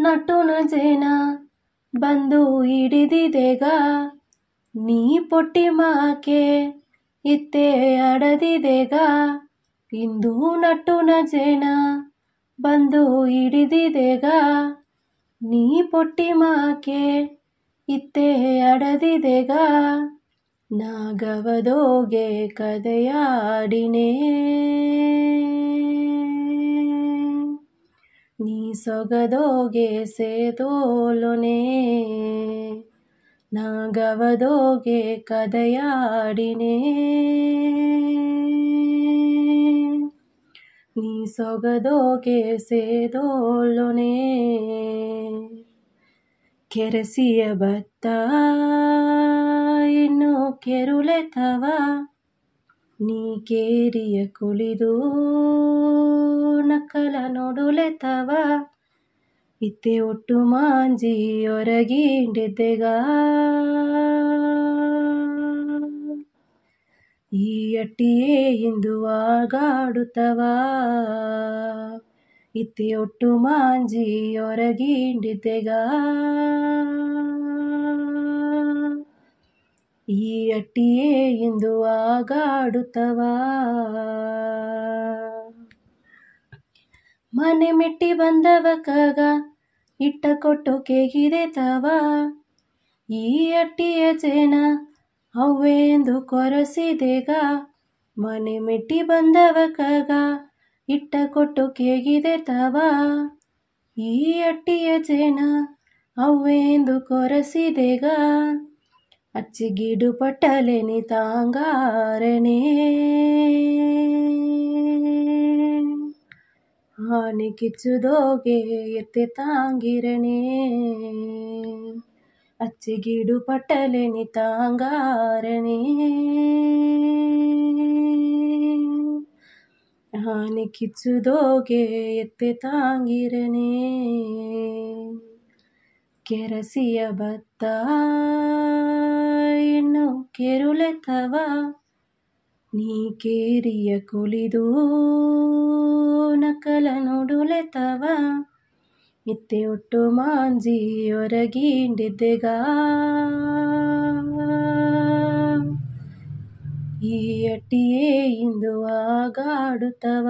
ನಟುನ ಜೇನ ಬಂದು ಹಿಡಿದಿದೆಗ ನೀ ಪೊಟ್ಟಿ ಮಾಕೆ ಇತ್ತೆ ಅಡದಿದೆಗ ಇಂದು ನಟುನ ಜೇನ ಬಂದು ಹಿಡಿದಿದೆಗ ನೀ ಪೊಟ್ಟಿ ಮಾಕೆ ಇತ್ತೆ ಅಡದಿದೆಗ ನಾಗವದೋಗೆ ಕದೆಯಾಡಿನೇ ನೀ ಸೊಗದೋಗೆ ಸೇದೋಲೊನೆ ನಾಗವದೋಗೆ ಕದೆಯಾಡಿನೇ ನೀ ಸೊಗದೋಗೆ ಸೇದೋಲೊನೆ ಕೆರಸಿಯ ಬತ್ತ ಇನ್ನು ಕೆರುಳೆತವ ನೀ ಕೇರಿಯ ಕುಳಿದು ನಕ್ಕಲ ನೋಡುಲೆತವ ಇತ್ತೆ ಒಟ್ಟು ಮಾಂಜಿ ಹೊರಗಿಂಡಿದ್ದೆಗ ಈ ಅಟ್ಟಿಯೇ ಇಂದು ಆಗಾಡುತ್ತವ ಇತ್ತೆ ಒಟ್ಟು ಮಾಂಜಿ ಹೊರಗಿಂಡಿದ್ದೆಗ ಈ ಅಟ್ಟಿಯೇ ಇಂದು ಆಗಾಡುತ್ತವ ಮನೆ ಮೆಟ್ಟಿ ಬಂದವ ಕಗ ಇಟ್ಟ ಕೊಟ್ಟು ಕೇಗಿದೆ ತವ ಈ ಅಟ್ಟಿಯ ಜೇನ ಅವ್ವೆಂದು ಕೊರಸಿದೆಗ ಮನೆ ಮೆಟ್ಟಿ ಬಂದವ ಕಗ ಇಟ್ಟ ಕೊಟ್ಟು ಕೇಗಿದೆ ತವ ಈ ಅಟ್ಟಿಯ ಜೇನ ಅವ್ವೆಂದು ಕೊರಸಿದೆಗ ಅಚ್ಚಿಗಿಡು ಪಟ್ಟಲೆನಿ ತಾಂಗಾರನೆ ಆನೆ ಕಿಚ್ಚುದೋಗೆ ಎತ್ತೆ ತಾಂಗಿರನೆ ಅಚ್ಚಿಗಿಡು ಪಟ್ಟಲೆನಿ ತಾಂಗಾರನೆ ಆನೆ ಕಿಚ್ಚುದೋಗೆ ಎತ್ತೆ ತಾಂಗಿರನೆ ಕೆರಸಿಯ ಬತ್ತ ಇನ್ನು ಕೆರುಳೆತವ ನೀ ಕೇರಿಯ ಕುಳಿದು ನಕಲ ನೋಡುಲೆತವ ಇತ್ತೆ ಒಟ್ಟು ಮಾಂಜಿ ಹೊರಗಿಂಡಿದ್ದೆಗ ಈ ಅಟ್ಟಿಯೇ ಇಂದು ಆಗಾಡುತ್ತವ